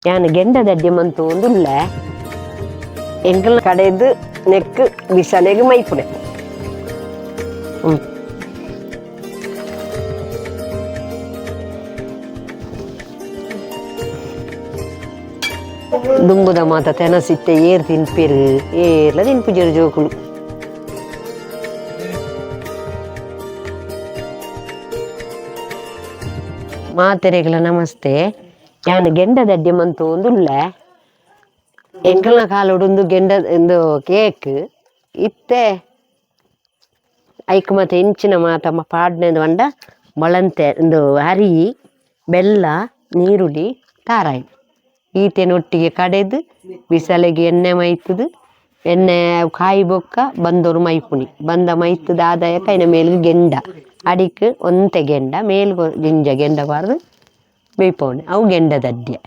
ഞാൻ ಗೆಂಡದಡ್ಡಿಯಮ್ಮಂತೂ ಒಂದುಲ್ಲ ಎಂಕಲ್ ಕಡೆದು ನೆಕ್ ಬಿಸಲೆಗೆ ಮೈಪುಡೆ ದುಂಬುದ ಮಾತ ತೆನಸಿತ್ತೆ ಏರ್ ತಿನ್ಪೇರು ಏರ್ಲ ತಿನ್ಪುಜರು ಜೋಕುಲು ಮಾತೆರೆಗಳ ನಮಸ್ತೆ ഞാൻ ಗೆಂಡದಡ್ಡಿಯಮ್ಮಂತೂ ಒಂದುಲ್ಲ ಎಂಕಲ್ನ ಕಾಲೊಡೊಂದು ಗೆಂಡ ಒಂದು ಕೇಕ್ ಇತ್ತೆ ಐಕ್ ಮತ್ತೆ ಇಂಚಿನ ಮಾತಮ್ಮ ಪಾಡ್ನೆದು ಅಂಡ ಮೊಳಂತೆ ಒಂದು ಹರಿ ಬೆಲ್ಲ ನೀರುಳ್ಳಿ ತಾರಾಯಿ ಈತೆನೊಟ್ಟಿಗೆ ಕಡೆದು ಬಿಸಲೆಗೆ ಎಣ್ಣೆ ಮೈತುದು ಎಣ್ಣೆ ಕಾಯಿ ಬೊಕ್ಕ ಬಂದೋರು ಮೈಪುಣಿ ಬಂದ ಮೈತುದ ಆದಾಯ ಕೈನ ಮೇಲ್ಗೆ ಗೆಂಡ ಅಡಿಕ್ ಒಂತೆ ಗೆಂಡ ಮೇಲ್ಗೊ ಗಿಂಜ ಗೆಂಡ ಬಾರ್ದು ಬೇಯ್ಪವಣೆ ಅವು ಗೆಂಡದಡ್ಡಿಯ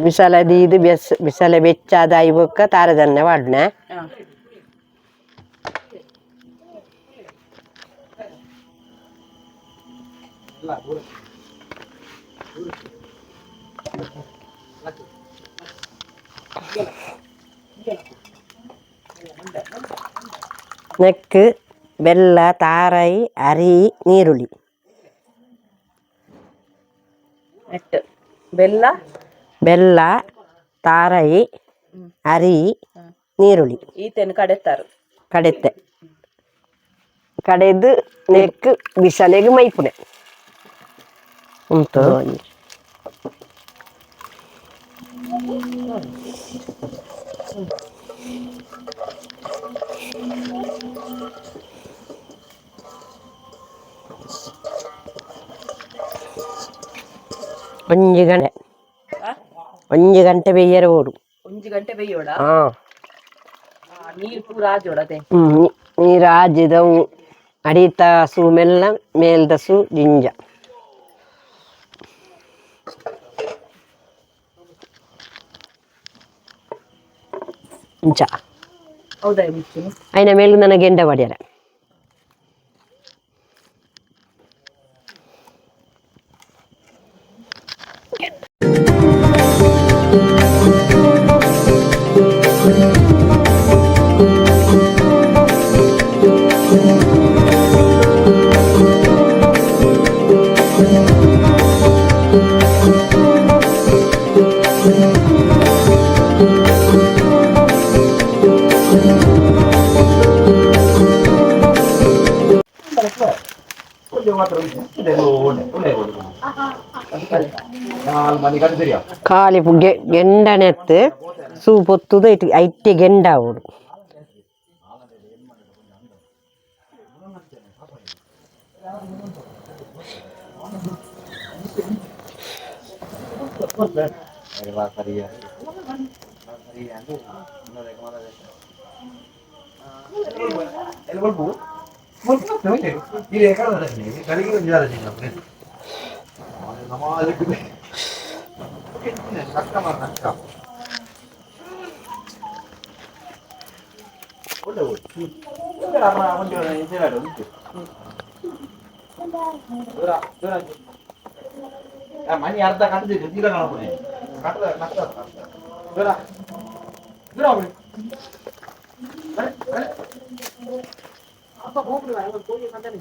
ಬಿಸಲದಿ ಇದು ಬಿಸಲೆ ಬೆಚ್ಚಾದ ಇವಕ್ಕ ತಾರದನ್ನ ವಾಡ್ನ ನೆಕ್ ಬೆಲ್ಲ ತಾರಾಯಿ ಅರಿ ನೀರುಳ್ಳಿ ಬೆಲ್ಲ ತಾರಾಯಿ ಅರಿ ನೀರುಳ್ಳಿ ಈತೇನು ಕಡೆತಾರು ಕಡೆತ್ತೆ ಕಡೆದು ನೆಕ್ ಬಿಸಲೆಗೆ ಮೈಪುಡೆ ಉಂಟು ಒಂಜಿ ಗಂಟೆ ಬೆಯ್ಯರೆ ಓಡು ಒಂಜಿ ಗಂಟೆ ಬೆಯ್ಯೋಡ ನೀರು ಪೂರ ಆಜೋಡದೆ ನೀರು ಆಜಿದ ಅಡಿತ ಸು ಮೆಲ್ಲ ಮೇಲ್ದ ಸು ಜಿಂಜ ಇಂಚ ಹೌದಾ అయిన ಮೇಲ್ಗೆ ನನಗೆ ಎಂಡ ಬಡಿಯರ ಖಾಲಿ ಗೆಂಡನೆತ್ತು ಸೂ ಪೊತ್ತುದು ಐಟೆ ಗೆಂಡ ಓಡು ಮನಿ ಅರ್ಧ ಕಟ್ಟದಿದೆ ತೀರ ಕಾಣಬಹುದು ಕಟ್ಟದ ನಷ್ಟ ದೂರ ದೂರ ಹೋಗ್ಬಿಡಿ ಅಪ್ಪ ಹೋಗ್ಬಿಡಿ ಕೋಳಿ ಮಾತಾಡಿ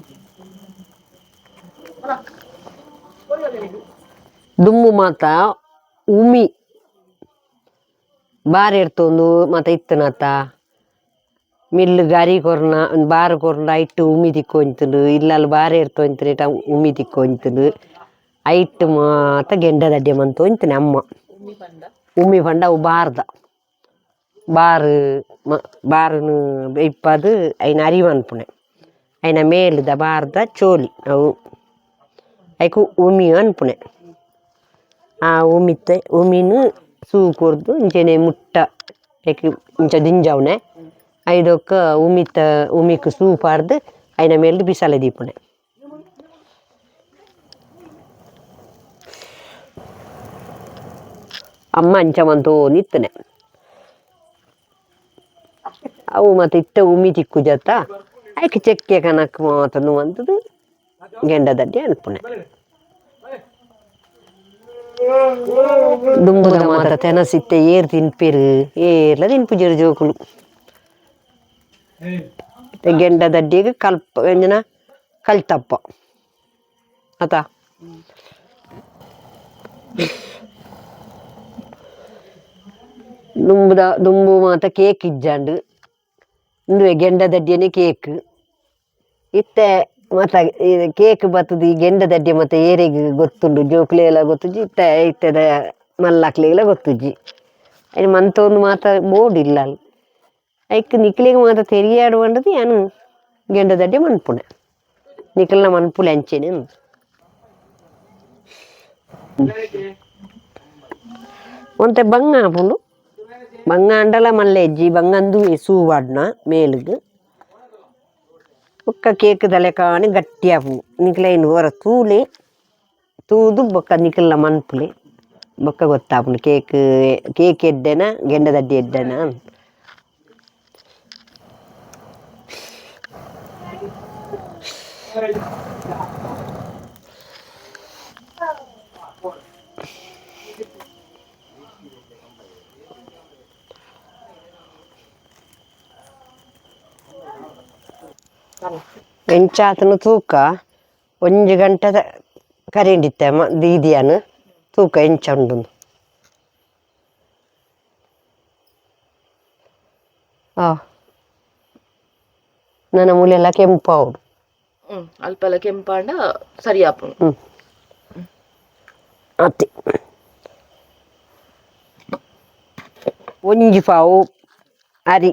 ದುಮ್ಮು ಮಾತ ಉಮಿ ಬಾರ್ ಎಡ್ತೊಂದು ಮಾತ ಇತ್ತನತ ಮಿಲ್ಲು ಗರಿ ಕೊರ್ನ ಬಾರ್ ಕೊರ್ನ ಐಟ್ ಉಮಿ ತಿಕ್ಕೊಂತುಂಡು ಇಲ್ಲಲ್ಲಿ ಬಾರ್ ಎಡ್ತೊಂತುನೇಟ ಉಮಿ ತಿಕ್ಕೊಂತುಂಡು ಐಟ್ ಮಾತ ಗೆಂಡದಡ್ಡೆ ಮಂತೊಂತುನೆ ಅಮ್ಮ ಉಮ್ಮಿ ಪಂಡ ಅವು ಬಾರ್ದ ಬಾರ್ನು ಇಪ್ಪದು ಐನ ಅರಿವನ್ಪುನೆ ಐನ ಮೇಲ್ದ ಬಾರ್ದ ಚೋಲಿ ಅವು ಐಕು ಉಮಿ ಅನ್ಪುನೆ ಆ ಉಮಿನು ಸೂ ಕೊರ್ದು ಇಂಚೆನೆ ಮುಟ್ಟ ಐಕ್ ಇಂಚ ದಿಂಜವನೆ ಐದೊಕ್ಕ ಉಮಿಕ್ ಸೂ ಪಾರ್ದು ಐನ ಮೇಲ್ದು ಬಿಸಾಲೆ ದೀಪುನೆ ಅಮ್ಮ ಅಂಚ ಮಂತೋನಿತ್ತನೆ ಅವು ಮತ್ತೆ ಇತ್ತ ಉಮಿ ತಿಕ್ಕು ಜತ್ತ ಐಕ್ ಚೆಕ್ಕೆ ಕನಕ್ ಮಾತನು ಅಂತದು ಗೆಂಡದಡ್ಡಿ ಅನ್ಪುನೆ ದುಂಬುದ ಮಾತ ತೆನಸಿತ್ತೆ ಏರ್ ತಿನ್ಪೇರು ಏರ್ಲ ತಿನ್ಪುಜರು ಜೋಕುಲು ಗೆಂಡದಡ್ಡಿಗೆ ಎಂಜನ ಕಲ್ತಪ್ಪ ಆತ ದುಂಬು ಮಾತ ಕೇಕ್ ಇಜ್ಜಾಂಡು ಇಂದುವೆ ಗೆಂಡದಡ್ಡಿಯನೆ ಕೇಕ್ ಇತ್ತೆ ಮತ್ತ ಕೇಕ್ ಬತ್ತದು ಈ ಗೆಂಡದಡ್ಡಿ ಮತ್ತೆ ಏರೆಗ್ ಗೊತ್ತುಂಡು ಜೋಕ್ಲೆಲ ಗೊತ್ತುಜಿ ಇತ್ತದ ಮಲ್ಲಕ್ಲೆಲ ಗೊತ್ತುಜಿ ಅಯ್ನ ಮಂತೊಂದು ಮಾತ ಬೋರ್ಡ್ ಇಲ್ಲ ಅಲ್ಲಿ ಐಕ್ ನಿಕ್ಲೆಗ್ ಮಾತ ತೆರಿಯಾಡುವಂಡದು ಯಾನು ಗೆಂಡದಡ್ಡಿ ಮನ್ಪುನೆ ನಿಕ್ಲೆನ ಮನ್ಪುಲೆ ಅಂಚೆನೆ ಒಂತೆ ಬಂಗ ಆಪುಂಡು ಬಂಗ ಅಂಡಲ ಮಲ್ಲ ಎಜ್ಜಿ ಬಂಗಂದು ಸೂ ವಾಡ್ನ ಮೇಲುಗು ಬೊಕ್ಕ ಕೇಕ್ ತಲೆ ಕಾಣಿ ಗಟ್ಟಿ ಆಪುಂಡು ನಿಕ್ಲೆನ್ ಹೊರ ತೂಲೆ ತೂದು ಬೊಕ್ಕ ನಿಕ್ಲೆನ ಮನ್ಪುಲೆ ಬೊಕ್ಕ ಗೊತ್ತಾಪುಂಡು ಕೇಕ್ ಎಡ್ಡೆನ ಗೆಂಡದಡ್ಡಿ ಎಡ್ಡೆನ ಎಂಚಾತನು ತೂಕ 1 ಗಂಟೆದ ಕರೆಂಡಿತ್ತೆ ದೀದಿಯನು ತೂಕ ಎಂಚ ಉಂಡು ನನ್ನ ಮೂಲೆಲ್ಲ ಕೆಂಪ ಅವಡು ಅಲ್ಪಲ ಕೆಂಪಾಂಡ ಸರಿ ಆಪುಂಡು ಅತ್ತೆ ಒಂಜಿ ಪಾವು ಅರಿ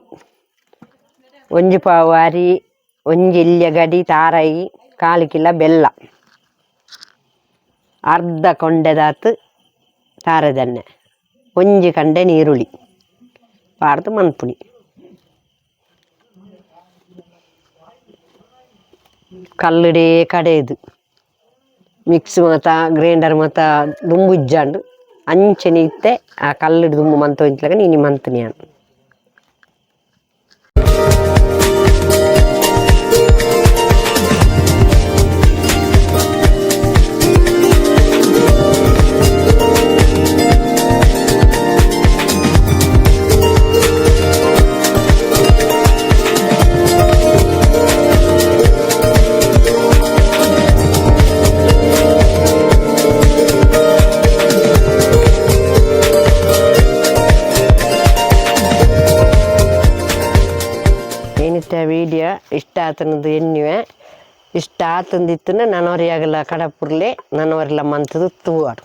ಒಂಜಿ ಎಲ್ಯ ಗಡಿ ತಾರಾಯಿ 1/4 ಕಿಲ ಬೆಲ್ಲ ಅರ್ಧ ಕೊಂಡೆದಾತು ತಾರದೆಣ್ಣೆ ಒಂಜಿ ಕಂಡೆ ನೀರುಳ್ಳಿ ಪಾರ್ದು ಮನ್ಪುನಿ ಕಲ್ಲುಡೆ ಕಡೆದು ಮಿಕ್ಸ್ ಮಾತ ಗ್ರೈಂಡರ್ ಮಾತ ದುಂಬು ಇಜ್ಜಾಂಡು ಅಂಚೆನೆ ಇತ್ತೆ ಆ ಕಲ್ಲುಡು ದುಂಬು ಮಂತೊಂಚ್ಲಾಗ ನೀನು ಮಂತನಿ ಅನ್ನು ವಿಡಿಯೋ ಇಷ್ಟ ಆತನದು ಎನ್ನುವೆ ಇಷ್ಟ ಆತಂದಿತ್ತು ನನ್ನವರಿಯಾಗಲ್ಲ ಕಡಪುರ್ಲೆ ನನ್ನವರೆಲ್ಲ ಮಂತದು ತೂವಾಡು